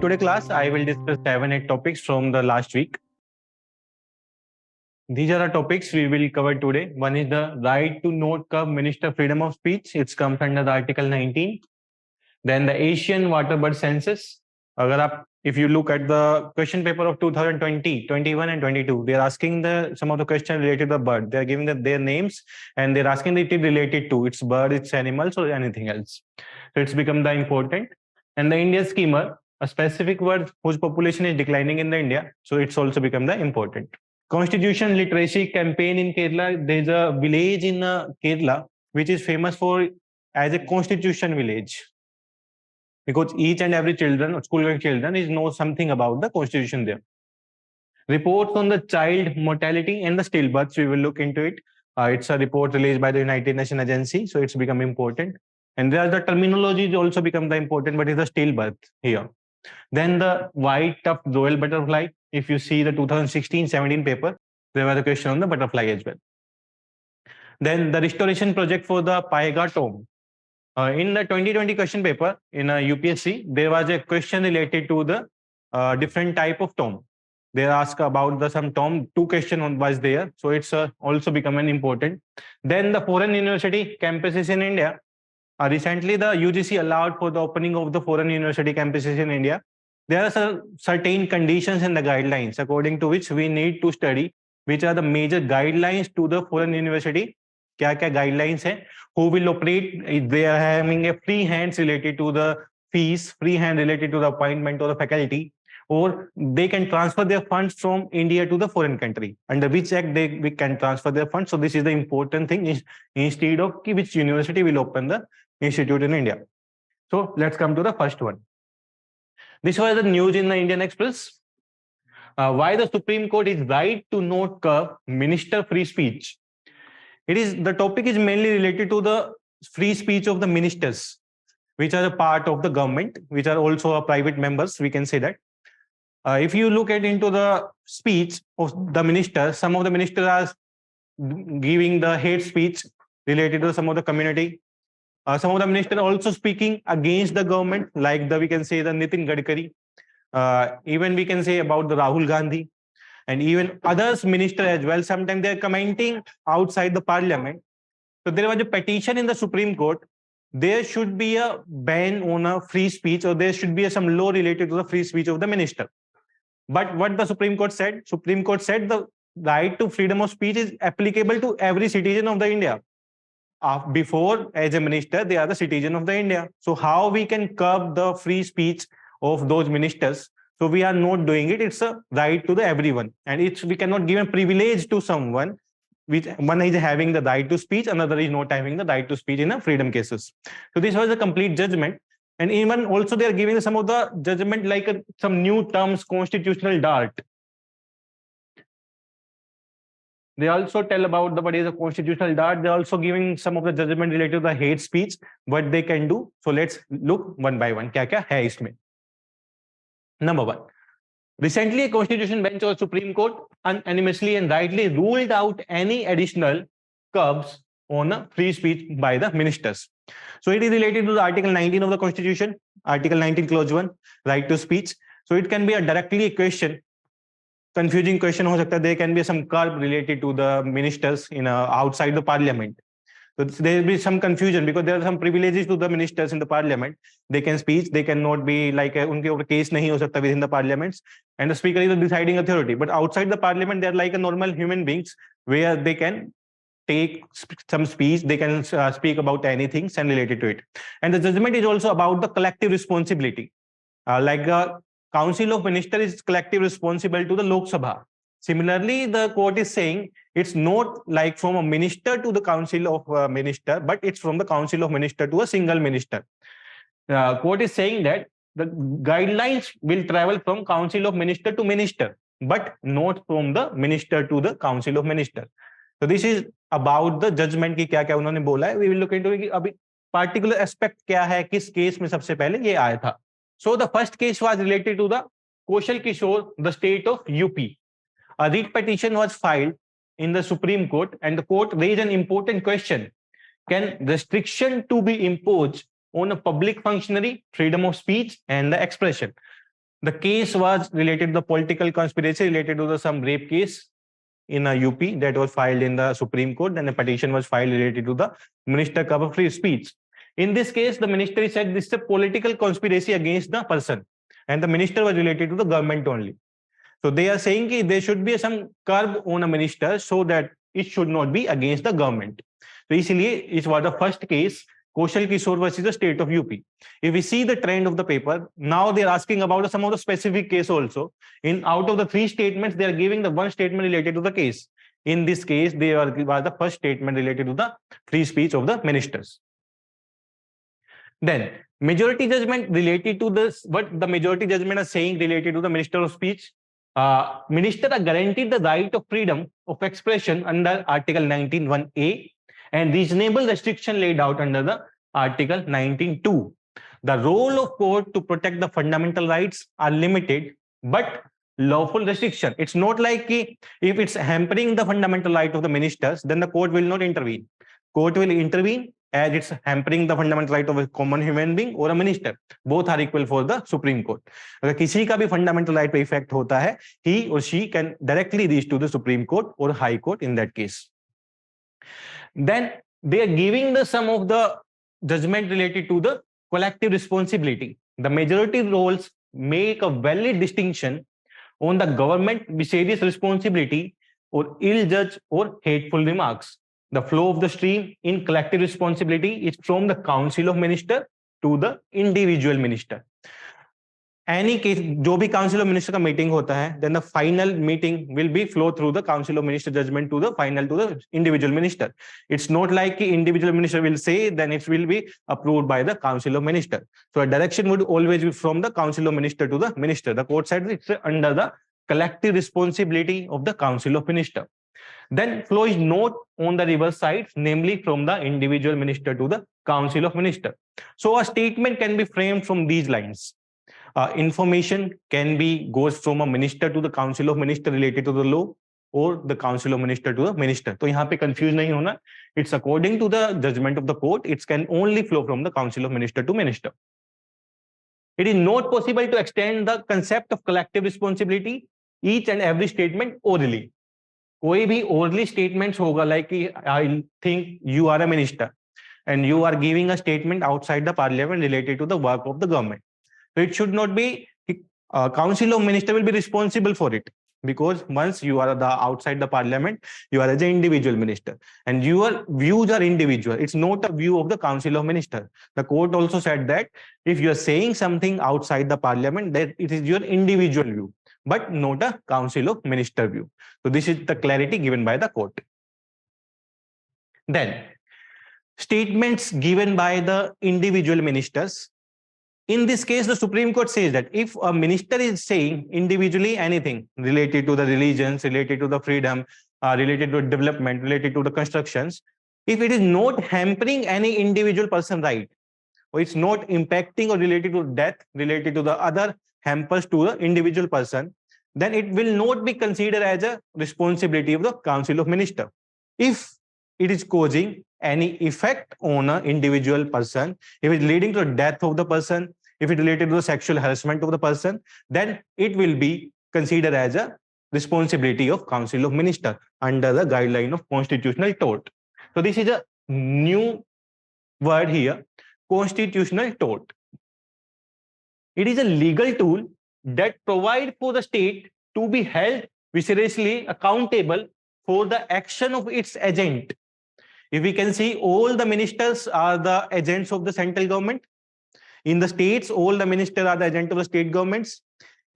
today class, I will discuss 7-8 topics from the last week. These are the topics we will cover today. One is the right to note curb Minister Freedom of Speech. It's comes under the Article 19. Then the Asian Waterbird Census. If you look at the question paper of 2020, 21 and 22, they're asking some of the questions related to the bird. They're giving their names and they're asking it related to its bird, its animals or anything else. So it's become the important. And the India schemer, a specific word whose population is declining in the India. So it's also become the important. Constitution literacy campaign in Kerala. There's a village in Kerala which is famous for as a constitution village, because each and every school-going children knows something about the constitution there. Reports on the child mortality and the stillbirths, we will look into it. It's a report released by the United Nations Agency, so it's become important. And there the terminology also become the important, but it's the stillbirth here. Then the white-tufted royal butterfly. If you see the 2016-17 paper, there was a question on the butterfly as well. Then the restoration project for the Paiga tomb. In the 2020 question paper in UPSC, there was a question related to the different type of tomb. They asked about some tomb. 2 questions was there, so it's also become an important. Then the foreign university campuses in India. Recently, the UGC allowed for the opening of the foreign university campuses in India. There are certain conditions in the guidelines according to which we need to study which are the major guidelines to the foreign university. क्या-क्या guidelines हैं? Who will operate? They are having a free hands related to the fees, free hand related to the appointment of the faculty, or they can transfer their funds from India to the foreign country. Under which act we can transfer their funds. So this is the important thing, instead of which university will open the institute in India. So let's come to the first one. This was the news in the Indian Express. Why the Supreme Court is right to not curb minister free speech. The topic is mainly related to the free speech of the ministers, which are a part of the government, which are also private members, we can say that. If you look into the speech of the ministers, some of the ministers are giving the hate speech related to some of the community. Some of the ministers are also speaking against the government, like we can say the Nitin Gadkari. Even we can say about the Rahul Gandhi. And even others minister as well. Sometimes they are commenting outside the parliament. So there was a petition in the Supreme Court. There should be a ban on a free speech, or there should be some law related to the free speech of the minister. But what the Supreme Court said? Supreme Court said the right to freedom of speech is applicable to every citizen of the India. Before, as a minister, they are the citizen of the India. So how we can curb the free speech of those ministers? So we are not doing it. It's a right to the everyone, and we cannot give a privilege to someone. Which one is having the right to speech, another is not having the right to speech in a freedom cases. So this was a complete judgment, and even also they are giving some of the judgment like some new terms, constitutional dart. They also tell about what is a constitutional dart. They're also giving some of the judgment related to the hate speech, what they can do. So let's look one by one. क्या-क्या है इसमें? Number 1. Recently, a constitution bench of the Supreme Court unanimously and rightly ruled out any additional curbs on free speech by the ministers. So it is related to the Article 19 of the Constitution, Article 19 Clause 1, right to speech. So it can be directly a question, confusing question ho sakta. There can be some curb related to the ministers outside the parliament. So there will be some confusion because there are some privileges to the ministers in the parliament. They can speak, they cannot be like unke over case nahi ho sakta within the parliaments, and the speaker is the deciding authority. But outside the parliament, they are like a normal human beings where they can take some speech, they can speak about anything and related to it. And the judgment is also about the collective responsibility. Like the Council of Ministers is collective responsible to the Lok Sabha. Similarly, the court is saying it's not like from a minister to the council of minister, but it's from the council of minister to a single minister. Court is saying that the guidelines will travel from council of minister to minister, but not from the minister to the council of minister. So this is about the judgment की क्या-क्या उन्होंने बोला है. We will look into it. अभी particular aspect क्या है, किस case में सबसे पहले ये आया था. So the first case was related to the Kaushal Kishore, the state of UP. A writ petition was filed in the Supreme Court, and the court raised an important question. Can restriction to be imposed on a public functionary, freedom of speech and the expression? The case was related to the political conspiracy related to the some rape case in a UP that was filed in the Supreme Court, and a petition was filed related to the minister cover free speech. In this case, the ministry said this is a political conspiracy against the person, and the minister was related to the government only. So they are saying that there should be some curb on a minister so that it should not be against the government. So इसलिए it was the first case, Kaushal Kishore versus the state of UP. If we see the trend of the paper, now they are asking about some of the specific case also. In out of the 3 statements, they are giving the 1 statement related to the case. In this case, they are the first statement related to the free speech of the ministers. Then majority judgment related to this, what the majority judgment is saying related to the minister of speech. Minister are guaranteed the right of freedom of expression under Article 19(1)(a) and reasonable restriction laid out under the Article 19(2). The role of court to protect the fundamental rights are limited, but lawful restriction. It's not like if it's hampering the fundamental right of the ministers, then the court will not intervene. Court will intervene as it's hampering the fundamental right of a common human being or a minister. Both are equal for the Supreme Court. अगर किसी का भी fundamental right पे effect होता है, he or she can directly reach to the Supreme Court or High Court in that case. Then they are giving the some of the judgment related to the collective responsibility. The majority roles make a valid distinction on the government serious responsibility or ill judge or hateful remarks. The flow of the stream in collective responsibility is from the Council of Minister to the individual minister. Any case, जो भी Council of Minister का meeting होता है, then the final meeting will be flow through the Council of Minister judgment to the final to the individual minister. It's not like the individual minister will say, then it will be approved by the Council of Minister. So a direction would always be from the Council of Minister to the minister. The court said it's under the collective responsibility of the Council of Minister. Then flow is not on the reverse side, namely from the individual minister to the Council of Minister. So a statement can be framed from these lines. Information can be goes from a minister to the Council of Minister related to the law, or the Council of Minister to the minister. तो यहाँ पे confuse नहीं होना. It's according to the judgment of the court. It can only flow from the Council of Minister to minister. It is not possible to extend the concept of collective responsibility each and every statement orally. कोई भी orally statements होगा, like I think you are a minister and you are giving a statement outside the parliament related to the work of the government. So it should not be Council of Minister will be responsible for it, because once you are outside the parliament, you are as an individual minister and your views are individual. It's not a view of the Council of Minister. The court also said that if you are saying something outside the parliament, that it is your individual view, but not a Council of Minister view. So this is the clarity given by the court. Then statements given by the individual ministers. In this case, the Supreme Court says that if a minister is saying individually anything related to the religions, related to the freedom, related to development, related to the constructions, if it is not hampering any individual person right, or it's not impacting or related to death, related to the other hampers to the individual person, then it will not be considered as a responsibility of the Council of Minister. If it is causing any effect on an individual person, if it's leading to the death of the person, if it's related to the sexual harassment of the person, then it will be considered as a responsibility of Council of Minister under the guideline of constitutional tort. So this is a new word here, constitutional tort. It is a legal tool that provides for the state to be held vigorously accountable for the action of its agent. If we can see, all the ministers are the agents of the central government. In the states, all the ministers are the agent of the state governments.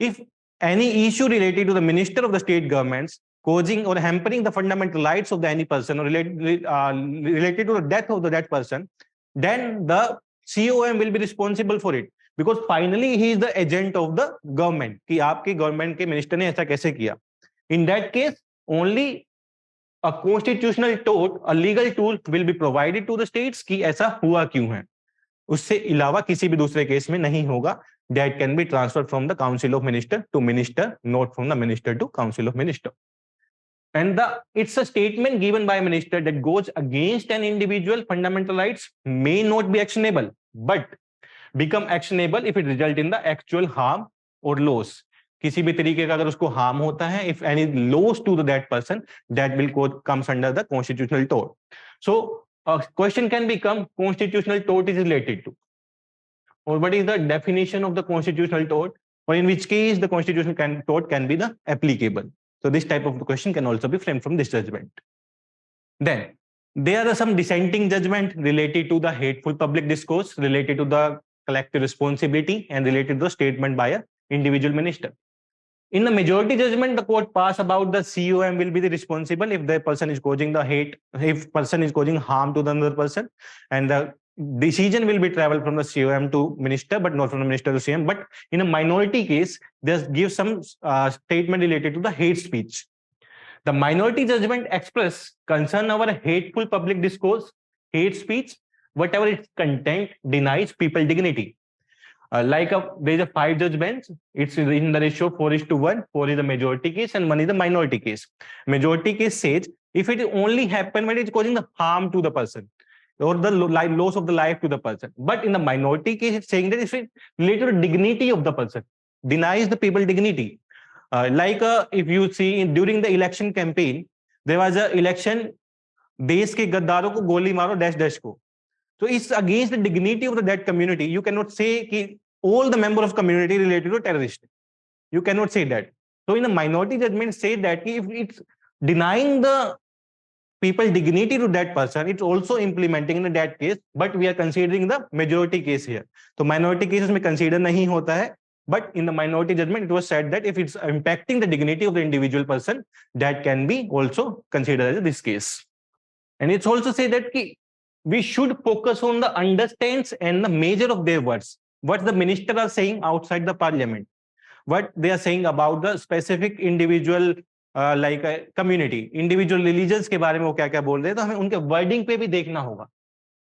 If any issue related to the minister of the state governments causing or hampering the fundamental rights of any person or related to the death of that person, then the COM will be responsible for it, because finally he is the agent of the government. कि आपके government के minister ने ऐसा कैसे किया? In that case, only a constitutional tort, a legal tool will be provided to the states कि ऐसा हुआ क्यों है. उससे अलावा किसी भी दूसरे केस में नहीं होगा. That can be transferred from the Council of Minister to Minister, not from the Minister to Council of Minister. And it's a statement given by a minister that goes against an individual fundamental rights may not be actionable, but become actionable if it results in the actual harm और loss, किसी भी तरीके का अगर उसको harm होता है, if any loss to that person, that will comes under the constitutional tort. So a question can become constitutional tort is related to, or what is the definition of the constitutional tort, or in which case the constitutional tort can be the applicable. So this type of question can also be framed from this judgment. Then there are some dissenting judgment related to the hateful public discourse, related to the collective responsibility, and related to the statement by a individual minister. In the majority judgment, the court pass about the COM will be the responsible if the person is causing the hate, if person is causing harm to the another person, and the decision will be traveled from the COM to minister, but not from the minister to CM. But in a minority case, there gives some statement related to the hate speech. The minority judgment express concern over hateful public discourse, hate speech, whatever its content denies people dignity. There is a 5 judgments. It's in the ratio 4:1. 4 is the majority case and 1 is the minority case. Majority case says if it only happen when it's causing the harm to the person or the loss of the life to the person. But in the minority case, it's saying that if it related to dignity of the person, denies the people dignity. If you see during the election campaign, there was a election, देश के गद्दारों को गोली मारो dash dash को. So it's against the dignity of that community. You cannot say that all the members of community related to terrorist. You cannot say that. So in a minority judgment, say that if it's denying the people dignity to that person, it's also implementing in that case. But we are considering the majority case here. So minority cases में consider नहीं होता है. But in the minority judgment, it was said that if it's impacting the dignity of the individual person, that can be also considered as this case. And it's also said that we should focus on the understands and the measure of their words. What the minister are saying outside the parliament, what they are saying about the specific individual community, individual religions के बारे में वो क्या क्या बोल रहे हैं, तो हमें उनके wording पे भी देखना होगा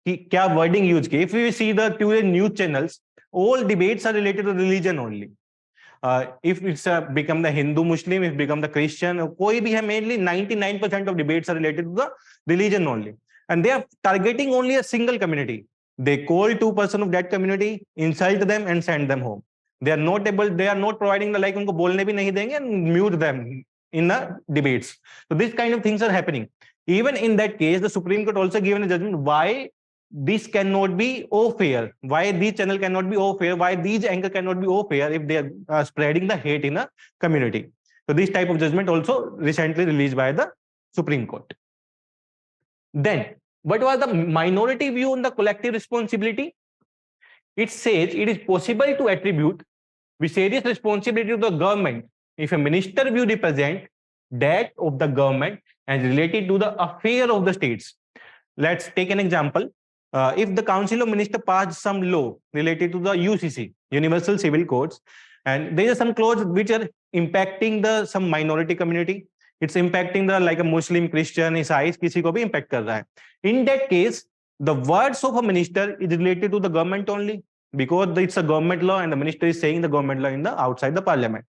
कि क्या wording use किए. If we see the two news channels, all debates are related to religion only. If it's become the Hindu Muslim, if become the Christian, कोई भी है, mainly 99% of debates are related to the religion only. And they are targeting only a single community. They call 2% of that community, insult them and send them home. They are not providing the उनको बोलने भी नहीं देंगे and mute them in the debates. So these kind of things are happening. Even in that case, the Supreme Court also given a judgment why this cannot be fair, why these channel cannot be fair, why these anchor cannot be fair if they are spreading the hate in a community. So this type of judgment also recently released by the Supreme Court. Then, what was the minority view on the collective responsibility? It says it is possible to attribute vicarious responsibility to the government if a minister view represent that of the government and related to the affair of the states. Let's take an example. If the Council of Ministers passed some law related to the UCC, Universal Civil Codes, and there are some clauses which are impacting some minority community, it's impacting the a Muslim, Christian, Isais, किसी को भी impact कर रहा है. In that case, the words of a minister is related to the government only because it's a government law and the minister is saying the government law in the outside the parliament.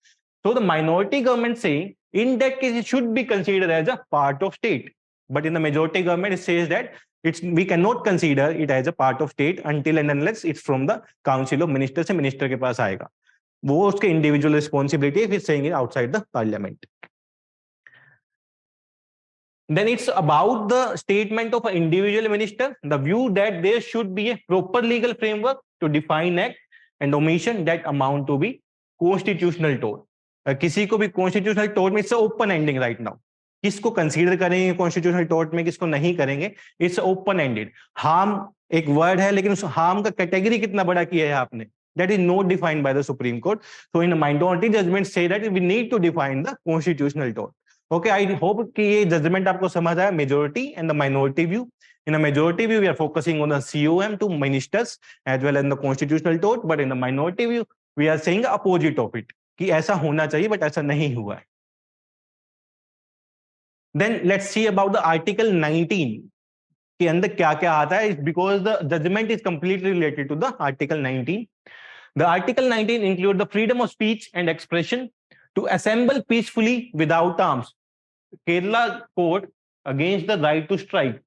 So the minority government saying in that case it should be considered as a part of state. But in the majority government it says that we cannot consider it as a part of state until and unless it's from the Council of Ministers से minister के पास आएगा. वो उसके individual responsibility if he's saying it outside the parliament. Then it's about the statement of an individual minister, the view that there should be a proper legal framework to define act and omission that amount to be constitutional tort. किसी को भी constitutional tort में it's open ending right now. किसको consider करेंगे constitutional tort में, किसको नहीं करेंगे, इट्स ओपन एंडेड. हार्म एक वर्ड है लेकिन उस हार्म का कैटेगरी कितना बड़ा किया है आपने, that is not defined by the Supreme Court. So in minority judgement से that we need to define the constitutional tort. Okay, I hope कि ये जजमेंट आपको समझ आया, majority and the minority view. In a majority view, we are focusing on the COM to ministers as well as in the constitutional tort, but in the minority view, we are saying the opposite of it, कि ऐसा होना चाहिए but ऐसा नहीं हुआ है. Then let's see about the Article 19 के अंदर क्या क्या आता है, because the judgment is completely related to the Article 19. The Article 19 include the freedom of speech and expression to assemble peacefully without arms. Kerala court against the right to strike.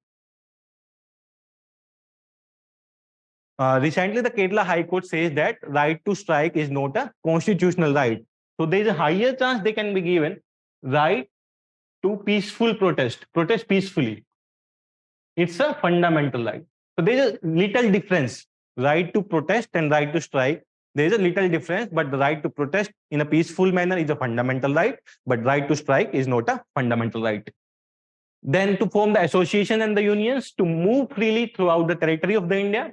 Recently, the Kerala High Court says that right to strike is not a constitutional right. So there is a higher chance they can be given right to peaceful protest peacefully. It's a fundamental right. So there is a little difference, right to protest and right to strike. There is a little difference, but the right to protest in a peaceful manner is a fundamental right, but right to strike is not a fundamental right. Then to form the association and the unions to move freely throughout the territory of the India,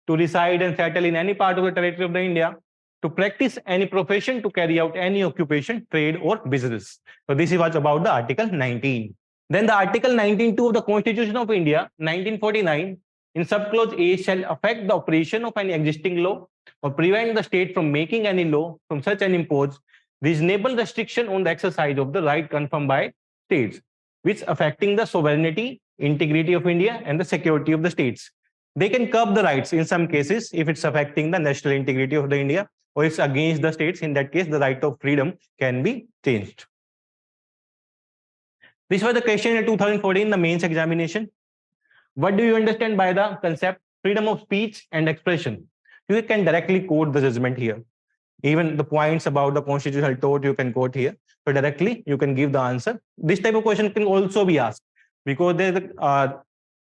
to reside and settle in any part of the territory of the India, to practice any profession, to carry out any occupation, trade or business. So this is what's about the Article 19. Then the Article 19.2 of the Constitution of India, 1949, in subclause A shall affect the operation of any existing law or prevent the state from making any law from such an impose reasonable restriction on the exercise of the right confirmed by states, which affecting the sovereignty, integrity of India and the security of the states. They can curb the rights in some cases if it's affecting the national integrity of the India or it's against the states. In that case, the right of freedom can be changed. This was the question in 2014, the mains examination. What do you understand by the concept freedom of speech and expression? You can directly quote the judgment here. Even the points about the constitutional tort you can quote here. So directly you can give the answer. This type of question can also be asked because there's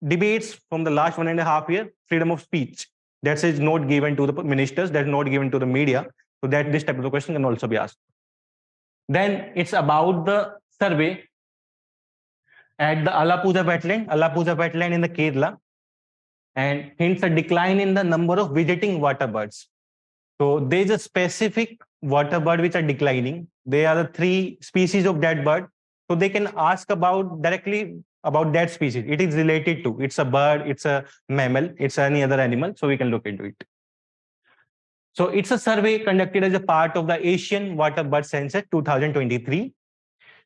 debates from the last 1.5 years, freedom of speech. That is not given to the ministers, that's not given to the media. So that this type of question can also be asked. Then it's about the survey at the Alappuzha wetland in the Kerala, and hence a decline in the number of visiting water birds. So there's a specific water bird which are declining. There are the 3 species of that bird. So they can ask about directly about that species. It is related to, it's a bird, it's a mammal, it's any other animal. So we can look into it. So it's a survey conducted as a part of the Asian Water Bird Census 2023.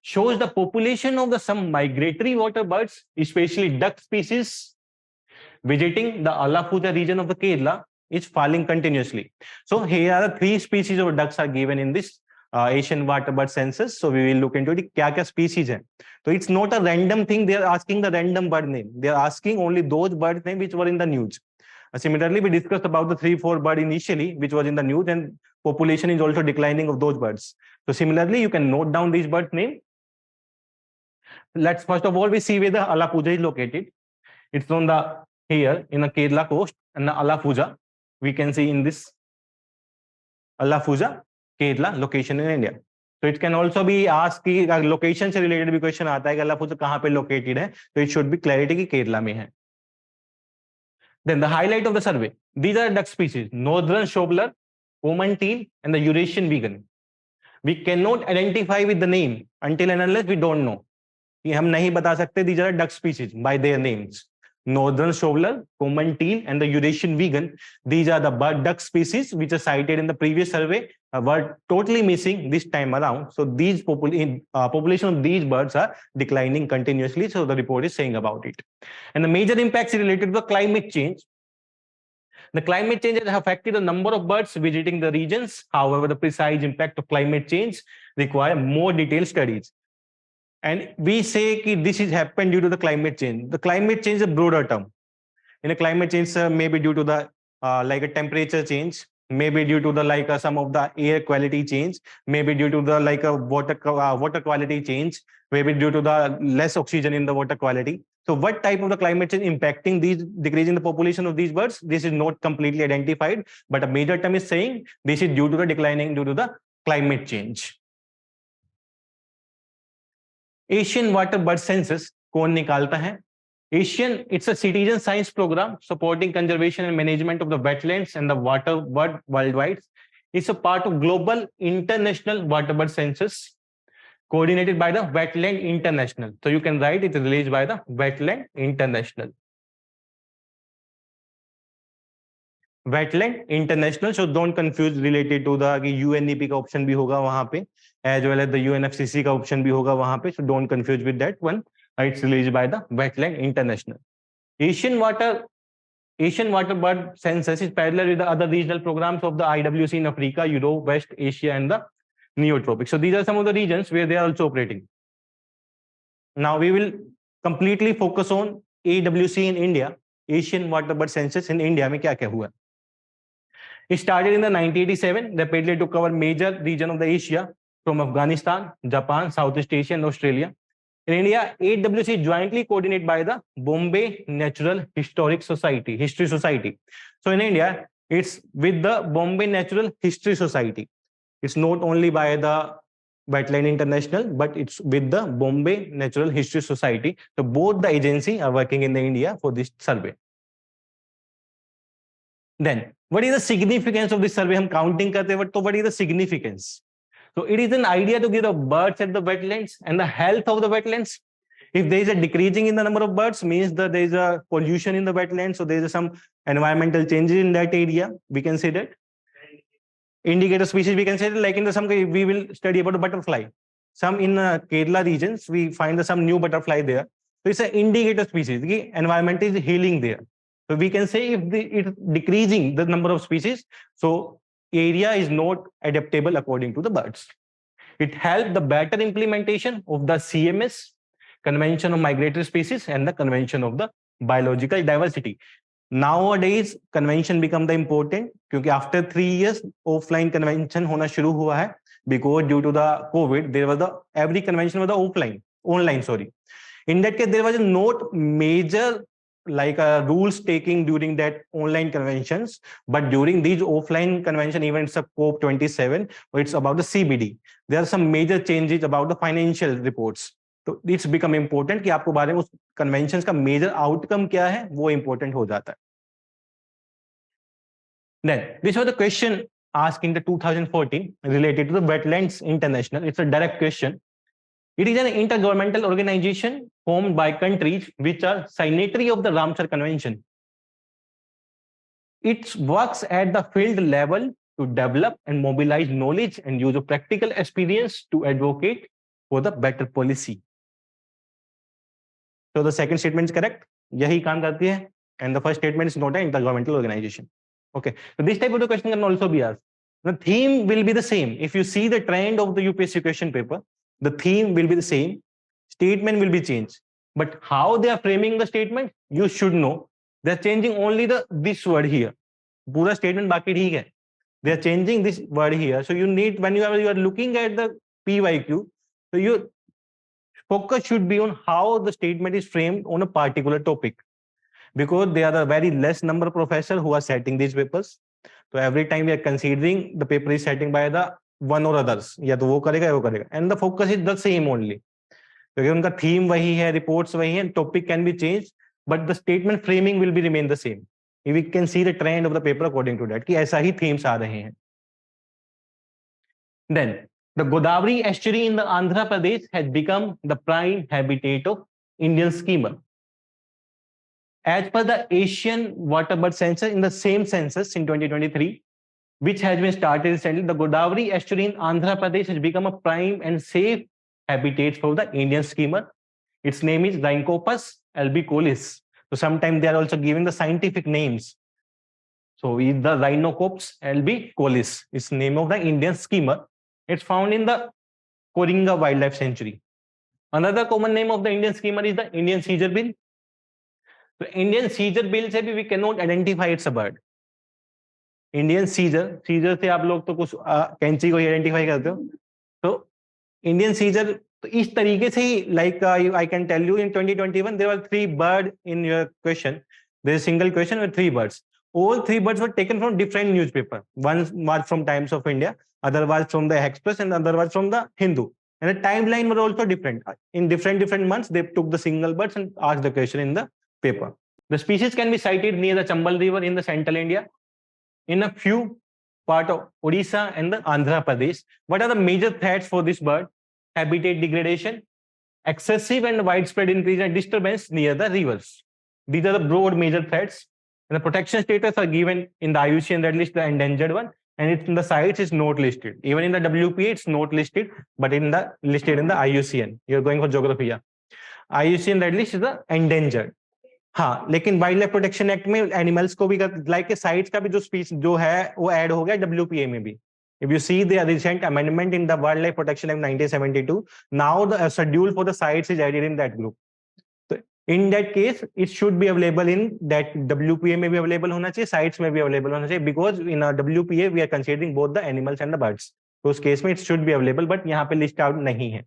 Shows the population of the some migratory water birds, especially duck species, visiting the Alappuzha region of the Kerala is falling continuously. So here are the 3 species of ducks are given in this Asian water bird census. So we will look into it. Kya species hai? So it's not a random thing. They are asking the random bird name. They are asking only those bird name which were in the news. Similarly, we discussed about the 3-4 bird initially, which was in the news, and population is also declining of those birds. So similarly, you can note down these bird name. Let's first of all we see where the Alappuzha is located. It's on the here in the Kerala coast and the Alappuzha. We can see in this Alappuzha, Kerala location in India. So it can also be asked कि location से related भी question आता है कि Alappuzha कहाँ पे located है. So it should be clarity कि Kerala में है. Then the highlight of the survey. These are duck species: northern shoveler, common teal, and the Eurasian vegan. We cannot identify with the name until and unless we don't know. कि हम नहीं बता सकते. These are duck species by their names. Northern shoveler, common teal, and the Eurasian vegan. These are the bird duck species which are cited in the previous survey. Were totally missing this time around. So these population of these birds are declining continuously. So the report is saying about it. And the major impacts related to the climate change. The climate change has affected the number of birds visiting the regions. However, the precise impact of climate change require more detailed studies. And we say that this is happened due to the climate change. The climate change is a broader term. In a climate change, maybe due to the like a temperature change, maybe due to the some of the air quality change, maybe due to the a water quality change, maybe due to the less oxygen in the water quality. So what type of the climate change impacting these, decreasing the population of these birds? This is not completely identified, but a major term is saying this is due to the declining due to the climate change. Asian Water Bird Census कौन निकालता है? Asian, it's a citizen science program supporting conservation and management of the wetlands and the water bird worldwide. It's a part of global international water bird census coordinated by the Wetland International. So you can write it is released by the Wetland International. Wetland International, so don't confuse related to the UNEP का option भी होगा वहाँ पे, as well as the UNFCCC का option भी होगा वहाँ पे, so don't confuse with that one. It's released by the Wetland International. Asian Water Bird Census is parallel with the other regional programs of the IWC in Africa, Europe, West Asia, and the Neotropics. So these are some of the regions where they are also operating. Now we will completely focus on AWC in India. Asian Water Bird Census in India में क्या क्या हुआ? It started in the 1987, rapidly took over major region of the Asia from Afghanistan, Japan, Southeast Asia, and Australia. In India, AWC is jointly coordinated by the Bombay Natural Historic Society, History Society. So in India, it's with the Bombay Natural History Society. It's not only by the Wetland International, but it's with the Bombay Natural History Society. So both the agencies are working in the India for this survey. Then, what is the significance of this survey? हम counting करते हैं, तो what is the significance? So it is an idea to give the birds at the wetlands and the health of the wetlands. If there is a decreasing in the number of birds, means that there is a pollution in the wetlands, so there is some environmental changes in that area. We can say that. Indicator species, we can say that, like in the some we will study about the butterfly. Some in Kerala regions, we find some new butterfly there. So it's an indicator species. The environment is healing there. So we can say if it's decreasing the number of species, so area is not adaptable according to the birds. It helped the better implementation of the CMS, Convention of Migratory Species, and the Convention of the Biological Diversity. Nowadays, convention become the important क्योंकि after 3 years offline convention होना शुरू हुआ है because due to the COVID there was the every convention was the online sorry. In that case there was not major like rules taking during that online conventions, but during these offline convention, even it's a COP27, it's about the CBD. There are some major changes about the financial reports. तो it's become important कि आपको बारे में उस conventions का major outcome क्या है वो important हो जाता है. Then this was the question asked in the 2014 related to the Wetlands International. It's a direct question. It is an intergovernmental organization formed by countries which are signatory of the Ramsar Convention. It works at the field level to develop and mobilize knowledge and use of practical experience to advocate for the better policy. So the second statement is correct. यही काम करती है. And the first statement is not an intergovernmental organization. Okay. So this type of the question can also be asked. The theme will be the same. If you see the trend of the UPSC question paper, the theme will be the same. Statement will be changed. But how they are framing the statement, you should know. They are changing only this word here. पूरा statement बाकी ठीक है. They are changing this word here. So you need, when you are looking at the PYQ, so your focus should be on how the statement is framed on a particular topic. Because there are a very less number of professors who are setting these papers. So every time we are considering the paper is setting by the one or others. या तो वो करेगा या वो करेगा. And the focus is the same only. क्योंकि उनका theme वही है, reports वही है, topic can be changed, but the statement framing will be remain the same. We can see the trend of the paper according to that कि ऐसा ही themes आ रहे हैं. Then the Godavari estuary in the Andhra Pradesh has become the prime habitat of Indian skimmer. As per the Asian Waterbird Census, in the same census in 2023, which has been started recently, the Godavari estuary in Andhra Pradesh has become a prime and safe habitat for the Indian skimmer. Its name is Rhynchops albicollis. So sometimes they are also giving the scientific names. So is the Rhynchops albicollis. It's the name of the Indian skimmer. It's found in the Koringa Wildlife Sanctuary. Another common name of the Indian skimmer is the Indian Caesar bill. So Indian Caesar bill से भी we cannot identify it's a bird. Indian Caesar से आप लोग तो कुछ कैंची को identify करते हो. So Indian Caesar तो इस तरीके से ही like I can tell you in 2021 there were 3 birds in your question. There is a single question with 3 birds. All 3 birds were taken from different newspaper. One was from Times of India, other was from the Express, and other was from the Hindu. And the timeline was also different. In different months, they took the single birds and asked the question in the paper. The species can be sighted near the Chambal River in the central India, in a few part of Odisha and the Andhra Pradesh. What are the major threats for this bird? Habitat degradation, excessive and widespread increase and disturbance near the rivers. These are the broad major threats. And the protection status are given in the IUCN Red List, the endangered one, and it's in the sites is not listed. Even in the WPA, it's not listed, but listed in the IUCN. You're going for geography, yeah. IUCN Red List is the endangered. हाँ, लेकिन wild life protection act में animals को भी like sites का भी जो speech जो है वो ऐड हो गया WPA में भी. If you see the recent amendment in the Wildlife Protection Act 1972, now the schedule for the sites is added in that group. So In that case, it should be available in that WPA में भी available होना चाहिए, sites में भी available होना चाहिए, because in a WPA we are considering both the animals and the birds. तो उस case में it should be available, but यहाँ पे list out नहीं है.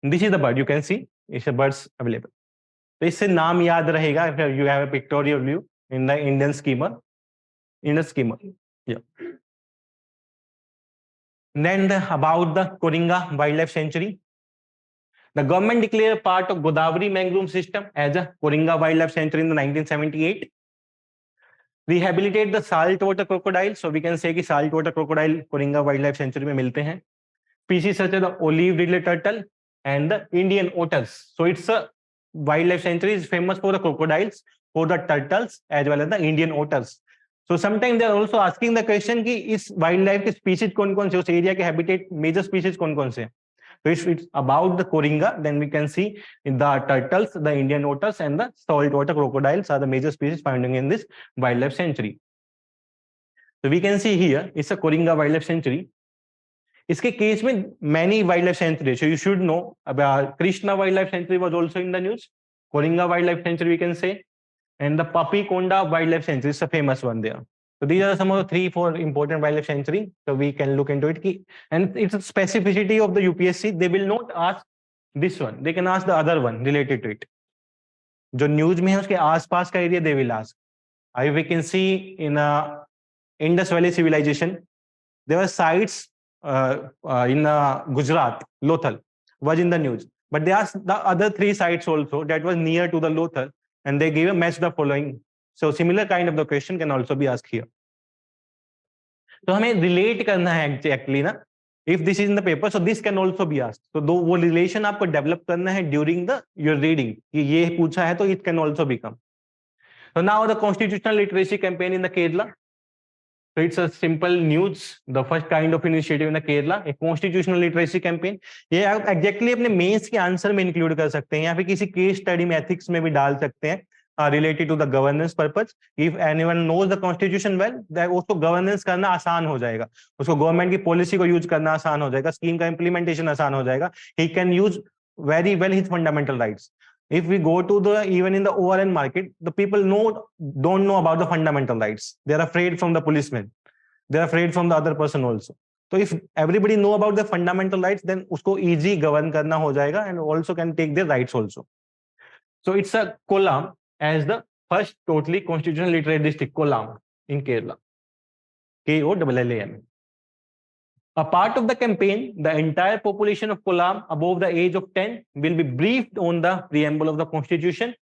This is the bird, you can see, it's a birds available. तो इससे नाम याद रहेगा if you have a pictorial view in the Indian schema. Yeah. Then about the Koringa Wildlife Sanctuary. The government declared part of Godavari mangrove system as a Koringa Wildlife Sanctuary in the 1978. Rehabilitate the saltwater crocodile. So we can say कि saltwater crocodile Koringa Wildlife Sanctuary में मिलते हैं. Species such as the olive-ridled turtle and the Indian otters. So it's a wildlife sanctuary is famous for the crocodiles, for the turtles as well as the Indian otters. So sometimes they are also asking the question कि इस wildlife के species कौन-कौन से, उस area के habitat major species कौन-कौन से. So if it's about the Koringa, then we can see in the turtles, the Indian otters and the saltwater crocodiles are the major species finding in this wildlife sanctuary. So we can see here it's a Koringa Wildlife Sanctuary. इसके case में many wildlife sanctuaries. So you should know about Krishna Wildlife Sanctuary was also in the news. Koringa Wildlife Sanctuary we can say, and the Papikonda Wildlife Sanctuary is a famous one there. So these are some of the 3-4 important wildlife sanctuary. So we can look into it. And it's a specificity of the UPSC. They will not ask this one. They can ask the other one related to it. जो news में है उसके आसपास का area they will ask. We can see in Indus Valley civilization, there were sites in Gujarat, Lothal was in the news. But they asked the other 3 sites also that was near to the Lothal, and they gave a match the following. So similar kind of the question can also be asked here. तो हमें relate करना है exactly ना. If this is in the paper, so this can also be asked. So दो वो relation आपको develop करना है during the your reading कि ये पूछा है तो it can also become. So now the constitutional literacy campaign in the Kerala. So it's a simple news, the first kind of initiative in the Kerala, a constitutional literacy campaign. ये आप exactly अपने mains के answer में include कर सकते हैं या फिर किसी case study में ethics में भी डाल सकते हैं related to the governance purpose. If anyone knows the constitution well, then उसको governance करना आसान हो जाएगा, उसको government की policy को use करना आसान हो जाएगा, scheme का implementation आसान हो जाएगा. He can use very well his fundamental rights. If we go to the even in the ORN market, the people don't know about the fundamental rights. They are afraid from the policeman. They are afraid from the other person also. So if everybody know about the fundamental rights, then उसको easy govern करना हो जाएगा and also can take their rights also. So it's a Kollam as the first totally constitutional literate district, Kollam in Kerala. KOLLAM. A part of the campaign, the entire population of Kollam above the age of 10 will be briefed on the preamble of the constitution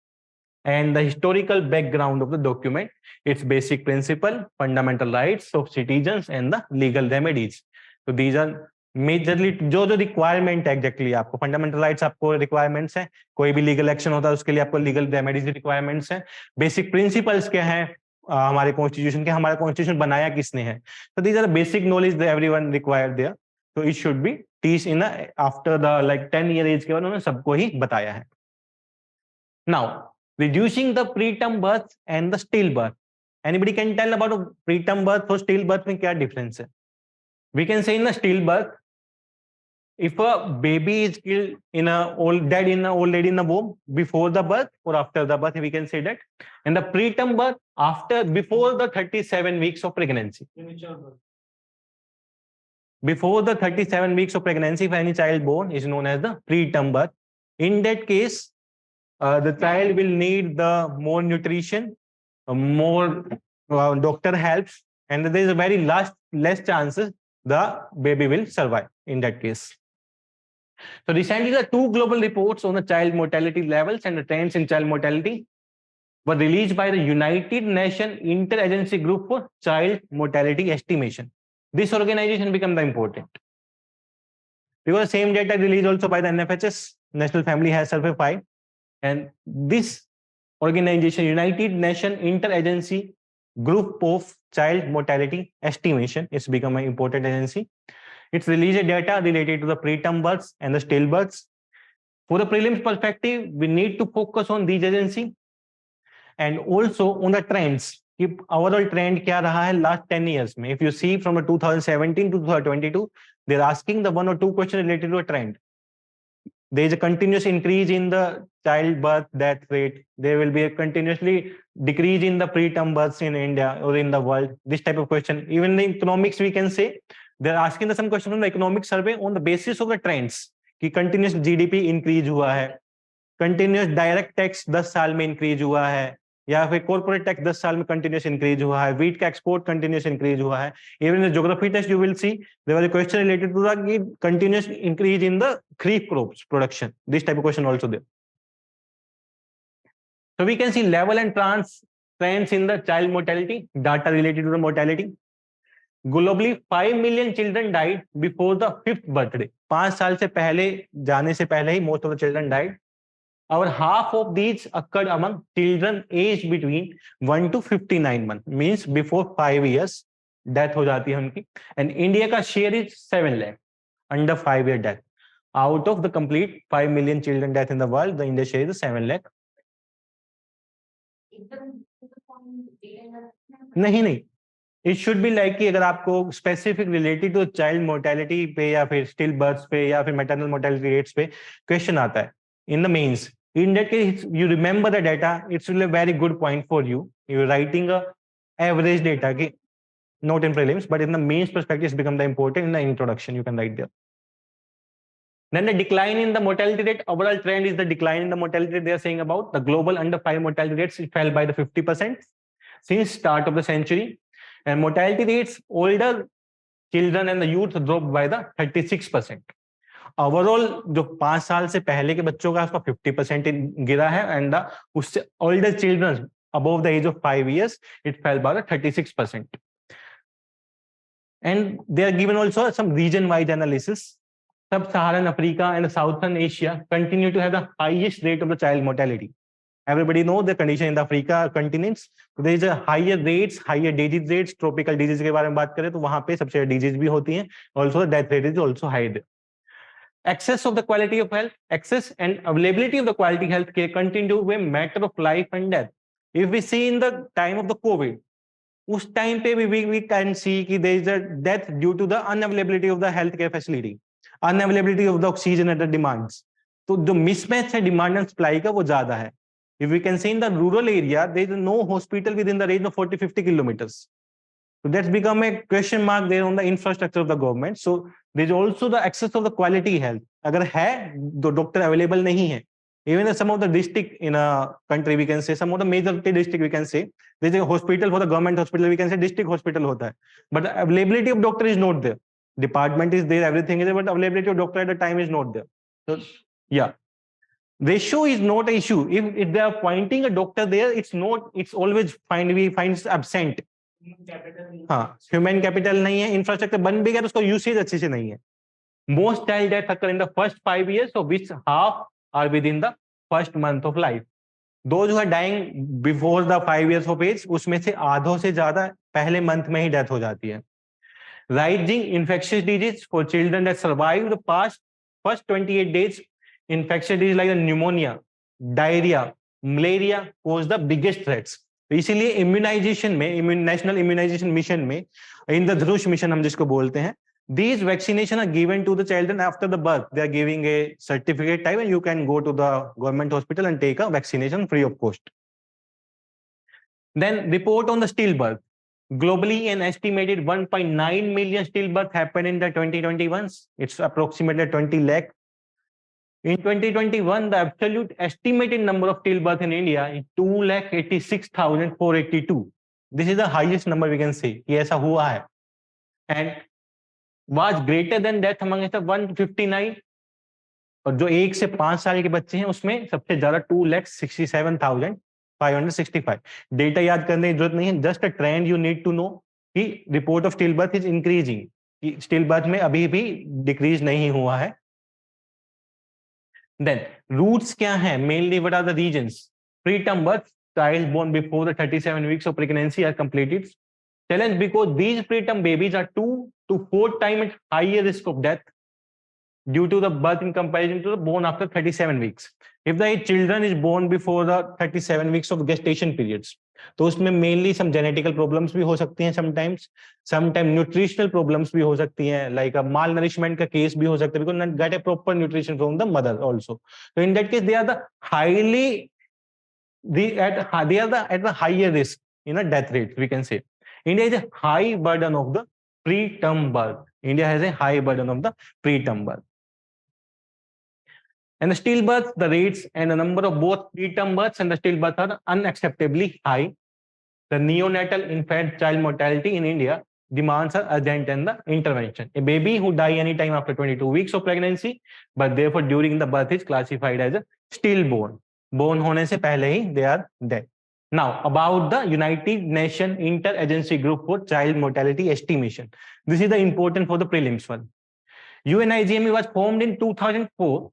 and the historical background of the document, its basic principle, fundamental rights of citizens and the legal remedies. So these are majorly जो requirement exactly आपको fundamental rights आपको requirements हैं, कोई भी legal action होता है उसके लिए आपको legal remedies requirements हैं, basic principles क्या हैं हमारे constitution के, हमारा constitution बनाया किसने है. So these are the basic knowledge that everyone required there. So it should be teach in a after the like 10-year age के बाद उन्होंने सबको ही बताया है. Now reducing the preterm birth and the stillbirth. Anybody can tell about a preterm birth or stillbirth में क्या difference है? We can say in the stillbirth, if a baby is killed in a dead in an old lady in the womb before the birth or after the birth, we can say that. And the preterm birth before the 37 weeks of pregnancy. Before the 37 weeks of pregnancy, if any child born is known as the preterm birth. In that case, the child will need the more nutrition, more doctor helps, and there is a very less chances the baby will survive in that case. So recently, the 2 global reports on the child mortality levels and the trends in child mortality were released by the United Nations Interagency Group for Child Mortality Estimation. This organization became the important because same data released also by the NFHS, National Family Health Survey 5, and this organization, United Nations Interagency Group of Child Mortality Estimation, it's become an important agency. It's released data related to the preterm births and the stillbirths. For the prelims perspective, we need to focus on these agency and also on the trends. Overall trend क्या रहा है last 10 years में. If you see from the 2017 to 2022, they're asking the 1 or 2 questions related to a trend. there is a continuous increase in the childbirth death rate. There will be a continuously decrease in the preterm births in India or in the world. This type of question. Even in economics, we can say they're asking some question from the economic survey on the basis of the trends. कि continuous GDP increase हुआ है, continuous direct tax 10 साल में increase हुआ है, या फिर corporate tax 10 साल में continuous increase हुआ है, wheat का export continuous increase हुआ है. Even in the geography test you will see there was a question related to the continuous increase in the kharif crops production. This type of question also there. So we can see level and trends in the child mortality, data related to the mortality. Globally 5 million children died before the 5th birthday. 5 साल से पहले जाने से पहले ही most of the children died. Our half of these occurred among children aged between 1 to 59 months. Means before 5 years death हो जाती है उनकी. And India का share is 7 lakh under 5-year death. Out of the complete 5 million children death in the world, the India share is 7 lakh. नहीं, it should be like कि अगर आपको specific related to child mortality पे या फिर still birth पे या फिर मैटरनल मोर्टेलिटी रेट्स पे क्वेश्चन आता है in the mains, in that case you remember the data, it's will a very good point for you. You writing a average data की not in prelims, but in the mains perspective it's become the important in the introduction you can write there. Then the decline in the mortality rate, overall trend is the decline in the mortality rate. They are saying about the global under 5 mortality rates, it fell by the 50% since start of the century, and mortality rates older children and the youth dropped by the 36%. Overall जो 5 साल से पहले के बच्चों का उसका 50% गिरा है, एंड उससे older children above the age of 5 years it fell by the 36%. And they are given also some region wide analysis. Sub-Saharan Africa and Southern Asia continue to have the highest rate of the child mortality. Everybody knows the condition in the Africa continents. So there is a higher rates, higher disease rates. Tropical disease के बारे में बात करें तो वहां पे सबसे disease भी होती हैं. Also the death rate is also high there. Access of the quality of health, access and availability of the quality health care continue to be a matter of life and death. If we see in the time of the COVID, उस time पे we can see कि there is a death due to the unavailability of the healthcare facility, unavailability of the oxygen at the demands. तो जो mismatch है demand and supply का वो ज्यादा है. If we can see in the rural area, there is no hospital within the range of 40-50 kilometers. So that's become a question mark there on the infrastructure of the government. So there is also the access of the quality health. अगर है तो doctor available नहीं है. Even some of the district in a country, we can say some of the major district, we can say there is a hospital for the government hospital, we can say district hospital होता है, but the availability of doctor is not there. Department is there, everything is there, but availability of doctor at the time is not there. So yeah, ratio is not an issue. If they are appointing a doctor there, it's not, it's always finds absent. हाँ, human capital नहीं है, infrastructure बन भी गया तो उसका usage अच्छे से नहीं है. Most child death occur in the first 5 years, of which half are within the first month of life. Those who are dying before the 5 years of age, उसमें से आधों से ज्यादा पहले मंथ में ही डेथ हो जाती है. Rising infectious disease for children that survive the first 28 days, infectious disease like pneumonia, diarrhea, malaria pose the biggest threats. इसीलिए इम्यूनाइजेशन में, नेशनल इम्यूनाइजेशन मिशन में, इन द धनुष मिशन हम जिसको बोलते हैं, these vaccination are given to the children after the birth. They are giving a certificate type and you can go to the government hospital and take a vaccination free of cost. Then report on the stillbirth. Globally, an estimated 1.9 million stillbirth happened in the 2021. It's approximately 20 lakh. In 2021, the absolute estimated number of stillbirth in India is 2,86,482. This is the highest number we can say. कि ऐसा हुआ है. And was greater than death among 159. और जो 1 से 5 साल के बच्चे हैं उसमें सबसे ज्यादा 2,67,565. डेटा याद करने की जरूरत नहीं है, just a trend you need to know कि report of still birth is increasing, कि स्टिल बर्थ में अभी भी डिक्रीज नहीं हुआ है. देन रूट्स क्या है, mainly what are the reasons? Preterm birth, child born before the 37 weeks of pregnancy are completed. Challenge because these preterm babies are 2 to 4 times higher risk of death due to the birth in comparison to the born after 37 weeks. If the children is born before the 37 weeks of gestation periods, तो उसमें mainly सम genetical problems भी हो सकती हैं, sometime nutritional problems भी हो सकती हैं, लाइक अ माल नरिशमेंट का केस भी हो सकता है, because not get a proper nutrition from the mother also. तो in that case they are the highly they are at the higher risk in a death rate, we can say. India is a high burden of the preterm birth. India has a high burden of the preterm birth. And the stillbirth, the rates and the number of both preterm births and the stillbirth are unacceptably high. The neonatal infant child mortality in India demands an urgent and the intervention. A baby who die anytime after 22 weeks of pregnancy, but therefore during the birth is classified as a stillborn. Born होने से पहले ही they are dead. Now about the United Nations Interagency Group for Child Mortality Estimation. This is the important for the prelims one. UNIGME was formed in 2004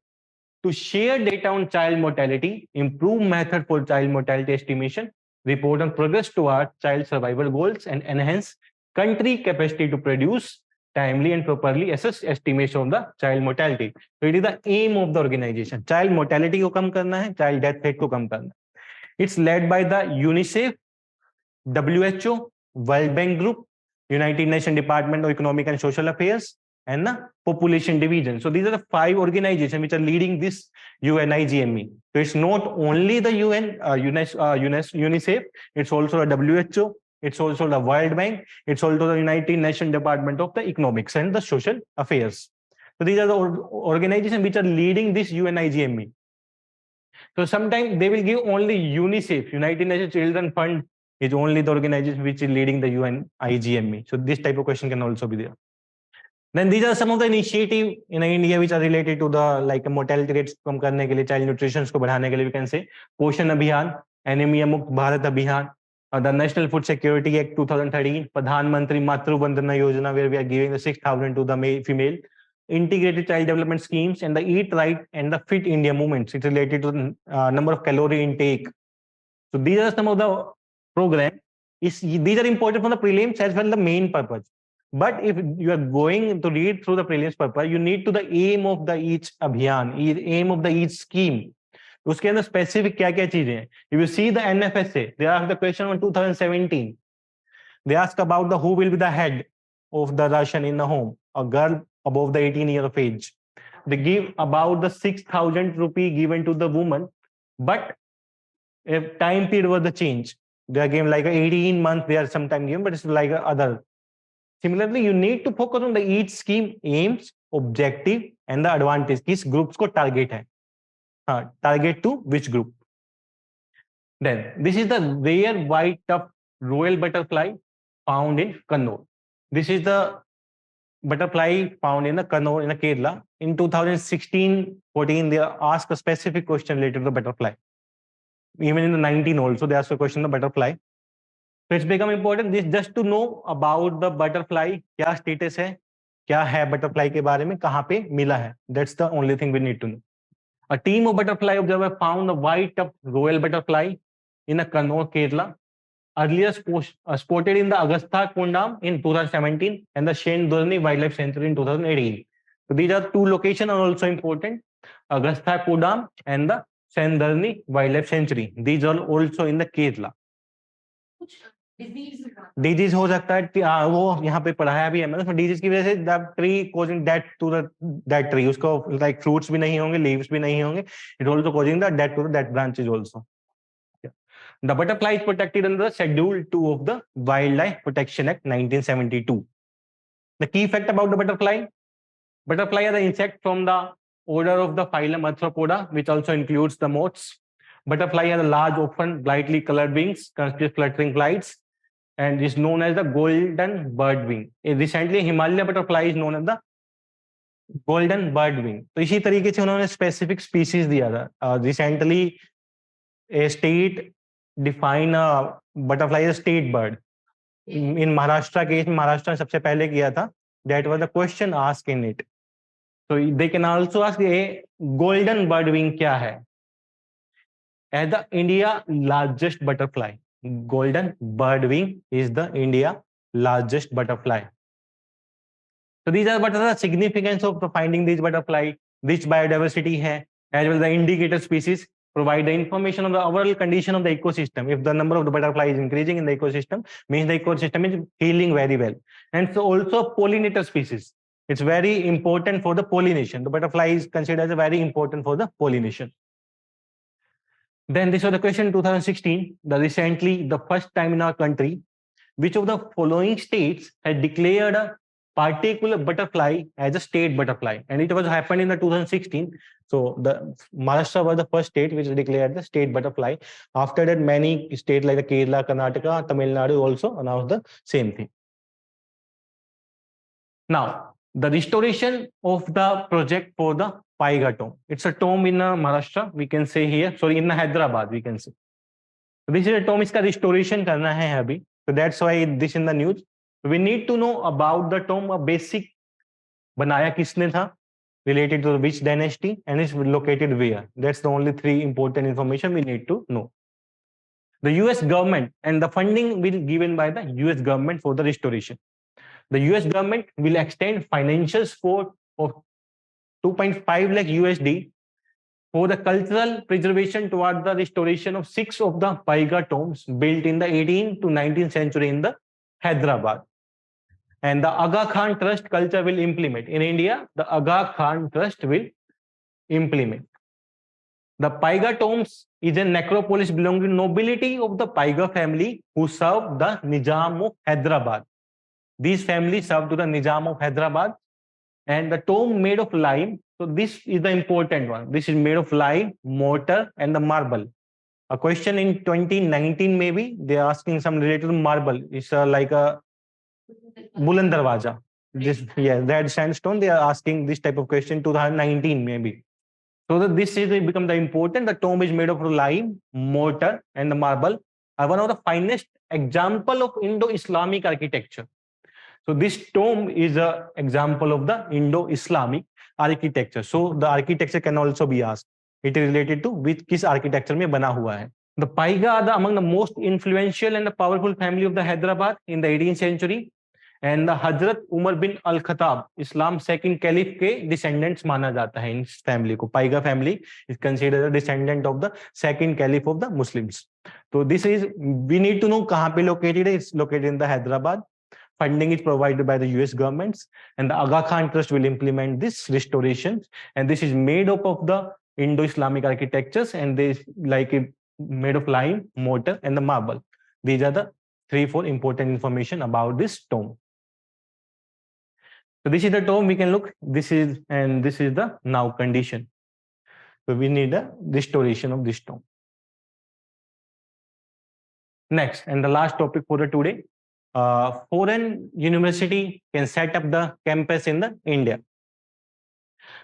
to share data on child mortality, improve method for child mortality estimation, report on progress toward child survival goals, and enhance country capacity to produce timely and properly assess estimation of the child mortality. So it is the aim of the organization. Child mortality को कम करना है, child death rate को कम करना है. It's led by the UNICEF, WHO, World Bank Group, United Nations Department of Economic and Social Affairs, and the Population Division. So these are the 5 organizations which are leading this UNIGME. So it's not only the UNICEF, it's also the WHO, it's also the World Bank, it's also the United Nations Department of the Economics and the Social Affairs. So these are the organizations which are leading this UNIGME. So sometimes they will give only UNICEF, United Nations Children Fund is only the organization which is leading the UNIGME. So this type of question can also be there. Then these are some of the initiatives in India which are related to the like mortality rates कम करने के लिए, child nutrition को बढ़ाने के लिए, we can say पोषण अभियान, anaemia मुक्त भारत अभियान, the National Food Security Act 2013, प्रधानमंत्री मातृ Vandana Yojana where we are giving the 6,000 to the female, integrated child development schemes, and the Eat Right and the Fit India movements. It's related to the number of calorie intake. So these are some of the programs. These are important for the prelims as well as the main purpose. But if you are going to read through the prelims purpose, you need to the aim of the each abhiyan, aim of the each scheme. उसके अंदर specific क्या-क्या चीजें हैं? If you see the NFSA, they asked the question on 2017. They ask about the who will be the head of the ration in the home, a girl above the 18 year of age. They give about the 6,000 rupee given to the woman, but if time period was the change, they are given like 18 months, they are sometime given, but it's like other. Similarly, you need to focus on the each scheme aims, objective, and the advantage. किस groups को target है? Target to which group? Then this is the rare white-tufted royal butterfly found in Kannur. This is the butterfly found in the Kannur in the Kerala. In 2016-14, they asked a specific question related to the butterfly. Even in the 19 also, they asked a question on the butterfly. So it's become important this just to know about the butterfly, क्या status है, क्या है butterfly के बारे में, कहाँ पे मिला है. That's the only thing we need to know. A team of butterfly observers found a white-tufted royal butterfly in a Kannur, Kerala. Earlier spotted in the Agastha Kundam in 2017 and the Shendurni Wildlife Sanctuary in 2018. So these are 2 locations are also important. Agastha Kundam and the Shendurni Wildlife Sanctuary. These are also in the Kerala. Disease हो सकता है वो यहाँ पे पढ़ाया भी है मतलब डिजीज की वजह से the tree causing death to that tree उसको लाइक फ्रूट्स भी नहीं होंगे लीव्स भी नहीं होंगे it also causing the death to that branches also the butterfly is protected under the schedule 2 of the wild life protection act 1972 the key fact about the butterfly are the insect from the order of the phylum Arthropoda which also includes the moths. Butterfly has a large often brightly colored wings constitute fluttering flights and is known as the golden bird wing. Recently, Himalaya butterfly is known as the golden bird wing. तो इसी तरीके से उन्होंने specific species दिया था. Recently, a state define a butterfly as a state bird. In Maharashtra case, Maharashtra ने सबसे पहले किया था. That was the question asked in it. So they can also ask a golden bird wing क्या है? As the India largest butterfly. Golden bird wing is the India largest butterfly. So these are what are the significance of finding these butterfly, rich biodiversity है, as well the indicator species provide the information of the overall condition of the ecosystem. If the number of the butterfly is increasing in the ecosystem, means the ecosystem is healing very well. And so also pollinator species. It's very important for the pollination. The butterfly is considered as very important for the pollination. Then this was the question 2016, recently the first time in our country, which of the following states had declared a particular butterfly as a state butterfly? And it was happened in the 2016. So the Maharashtra was the first state which declared the state butterfly. After that, many states like the Kerala, Karnataka, Tamil Nadu also announced the same thing. Now, the restoration of the project for the Paiga tomb. It's a tomb in Maharashtra, we can say here. Sorry, in Hyderabad, we can say. This is a tomb, iska restoration karna hai abhi. So that's why this in the news. We need to know about the tomb, a basic banaya kisne tha, related to which dynasty, and is located where. That's the only three important information we need to know. The US government and the funding will be given by the US government for the restoration. The US government will extend financial support of 2.5 lakh USD for the cultural preservation toward the restoration of 6 of the Paiga tombs built in the 18th to 19th century in the Hyderabad. And the Aga Khan Trust culture will implement. In India, the Aga Khan Trust will implement. The Paiga tombs is a necropolis belonging to nobility of the Paiga family who served the Nizam of Hyderabad. These families served to the Nizam of Hyderabad, and the tomb made of lime. So this is the important one. This is made of lime, mortar, and the marble. A question in 2019 maybe they are asking some related to marble. It's like a Buland Darwaja. This red sandstone. They are asking this type of question 2019 maybe. So that this is become the important. The tomb is made of lime, mortar, and the marble. One of the finest example of Indo-Islamic architecture. So this tomb is an example of the Indo-Islamic architecture. So the architecture can also be asked. It is related to which kis architecture में बना हुआ है. The Paiga are among the most influential and the powerful family of the Hyderabad in the 18th century. And the Hazrat Umar bin Al-Khattab, Islam's second caliph के descendants माना जाता है इस family को. Paiga family is considered a descendant of the second caliph of the Muslims. So this is, we need to know कहाँ पे located है. It's located in the Hyderabad. Funding is provided by the US governments, and the Aga Khan Trust will implement this restoration. And this is made up of the Indo-Islamic architectures, and this like made of lime, mortar, and the marble. These are the 3-4 important information about this tomb. So this is the tomb we can look. This is the now condition. So we need a restoration of this tomb. Next, and the last topic for the today. Foreign university can set up the campus in the India.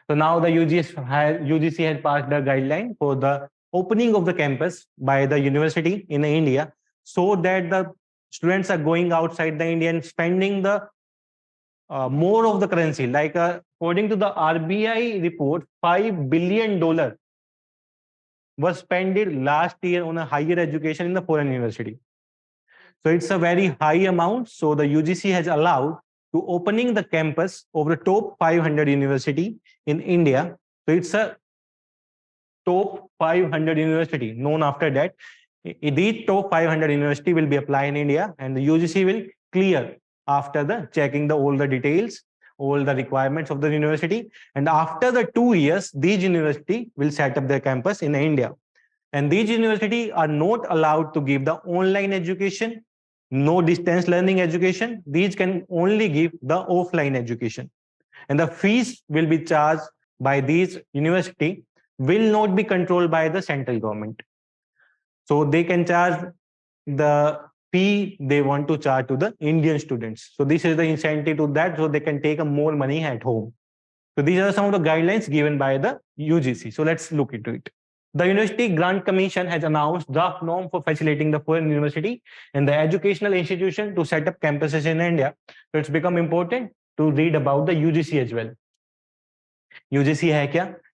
So now the UGC has passed the guideline for the opening of the campus by the university in India, so that the students are going outside the India and spending the more of the currency. Like according to the RBI report, $5 billion was spent last year on a higher education in the foreign university. So it's a very high amount. So the UGC has allowed to opening the campus of the top 500 university in India. So it's a top 500 university known after that. These top 500 university will be applied in India, and the UGC will clear after the checking the all the details, all the requirements of the university. And after the 2 years, these university will set up their campus in India. And these universities are not allowed to give the online education, no distance learning education. These can only give the offline education. And the fees will be charged by these university will not be controlled by the central government. So they can charge the fee they want to charge to the Indian students. So this is the incentive to that, so they can take more money at home. So these are some of the guidelines given by the UGC. So let's look into it. The University Grant Commission has announced draft norm for facilitating the foreign university and the educational institution to set up campuses in India. So it's become important to read about the UGC as well. UGC है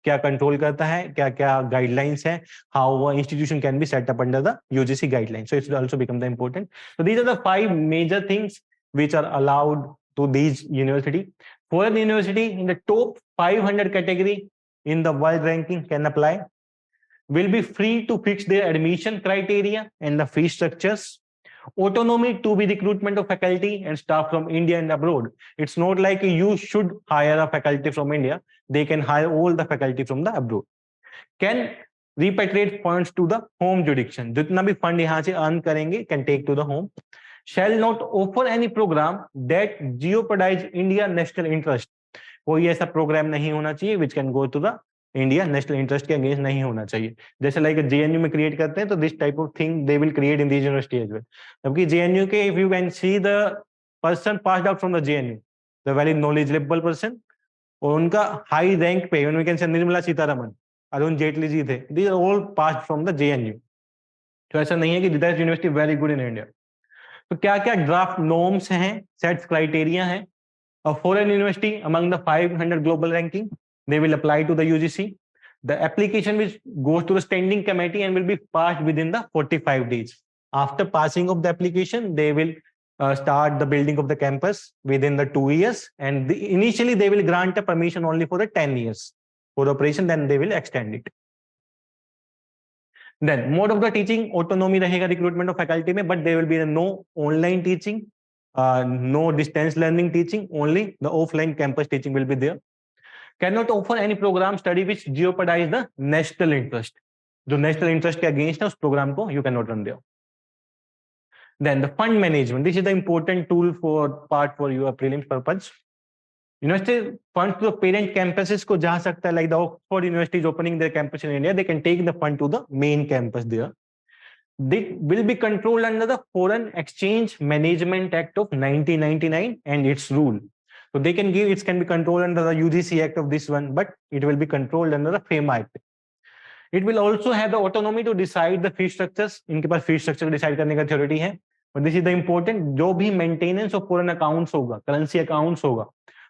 क्या control करता है, क्या guidelines है, how an institution can be set up under the UGC guidelines. So it's also become the important. So these are the 5 major things which are allowed to these university. Foreign university in the top 500 category in the world ranking can apply, will be free to fix their admission criteria and the fee structures, autonomy to be recruitment of faculty and staff from India and abroad. It's not like you should hire a faculty from India. They can hire all the faculty from the abroad. Can repatriate funds to the home jurisdiction. जितना भी fund यहाँ से earn करेंगे can take to the home. Shall not offer any program that jeopardize India national interest. कोई ऐसा program नहीं होना चाहिए which can go to the India national interest के अगेंस्ट नहीं होना चाहिए. जैसे लाइक जेएनयू में क्रिएट करते हैं तो this type of thing they will create in this university as well. जबकि जेएनयू के if you can see the person passed out from the JNU, the very knowledgeable person, और उनका high rank पे we can say Nirmala Sitharaman, Arun Jaitley ji थे, these are all passed from the JNU. तो ऐसा नहीं है कि that university very good in India. तो क्या क्या ड्राफ्ट नॉर्म्स हैं, सेट्स क्राइटेरिया हैं. A foreign university among the 500 global ranking, they will apply to the UGC. The application which goes to the standing committee and will be passed within the 45 days. After passing of the application, they will start the building of the campus within the 2 years. And initially, they will grant a permission only for the 10 years for the operation. Then they will extend it. Then mode of the teaching, autonomy रहेगा recruitment of faculty में, but there will be no online teaching. No distance learning teaching, only the offline campus teaching will be there. Cannot offer any program study which jeopardize the national interest. जो national interest के against है उस program को you cannot run there. Then the fund management. This is the important tool for your prelims purpose. University funds to the parent campuses को जा सकता है, like the Oxford University is opening their campus in India, they can take the fund to the main campus there. They will be controlled under the Foreign Exchange Management Act of 1999 and its rule. So they can give, it can be controlled under the UGC Act of this one, but it will be controlled under the FEMA Act. It will also have the autonomy to decide the fee structures. इनके पास fee structure decide करने का authority है. But this is the important, जो भी maintenance of foreign accounts होगा, currency accounts होगा,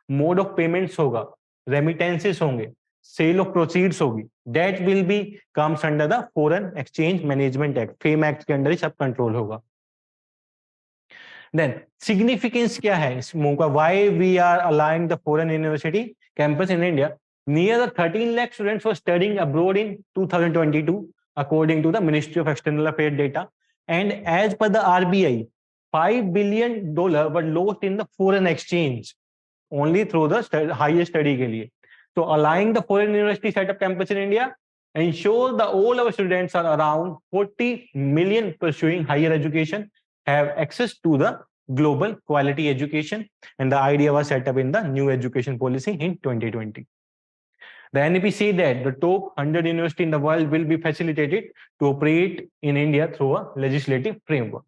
mode of payments होगा, remittances होंगे, sale of proceeds होगी, that will be comes under the Foreign Exchange Management Act. FEMA Act के अंदर ही सब कंट्रोल होगा. Then significance क्या है इस मूव का? Why we are allowing the foreign university campus in India? Near 13 lakh students were studying abroad in 2022, according to the Ministry of External Affairs data. And as per the RBI, $5 billion were lost in the foreign exchange only through the higher study के लिए. So allowing the foreign university set up campus in India ensure that all our students are around 40 million pursuing higher education have access to the global quality education, and the idea was set up in the new education policy in 2020. The NEP say that the top 100 universities in the world will be facilitated to operate in India through a legislative framework.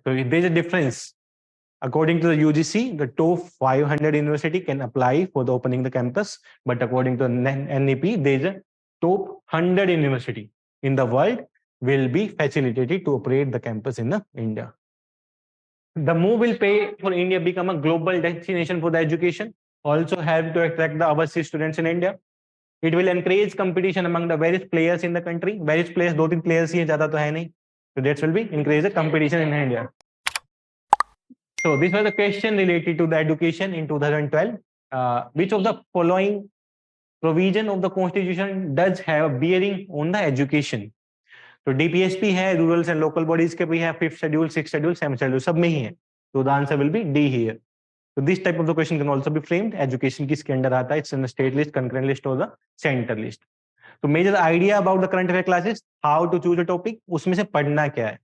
So there's a difference. According to the UGC, the top 500 university can apply for the opening the campus, but according to the NEP, there's a top 100 university in the world will be facilitated to operate the campus in India. The move will pay for India become a global destination for the education, also help to attract the overseas students in India. It will encourage competition among the various players in the country. Various players, 2-3 players ही ज़्यादा तो है नहीं. So that will be increase the competition in India. So this was the question related to the education in 2012. Which of the following provision of the Constitution does have a bearing on the education? तो DPSP है, rulers and local bodies के भी है, 5th schedule, 6th schedule, 7th schedule, सब में ही है. तो the answer will be D here. So this type of the question can also be framed. Education किसके अंडर आता है? It's in the state list, concurrent list or the center list. तो major idea about the current affair classes, how to choose a topic, उसमें से पढ़ना क्या है?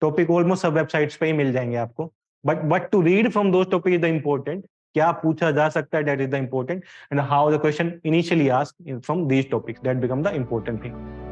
Topic almost सब websites पे ही मिल जाएंगे आपको. But what to read from those topics is the important. क्या पूछा जा सकता है, that is the important, and how the question initially asked from these topics, that become the important thing.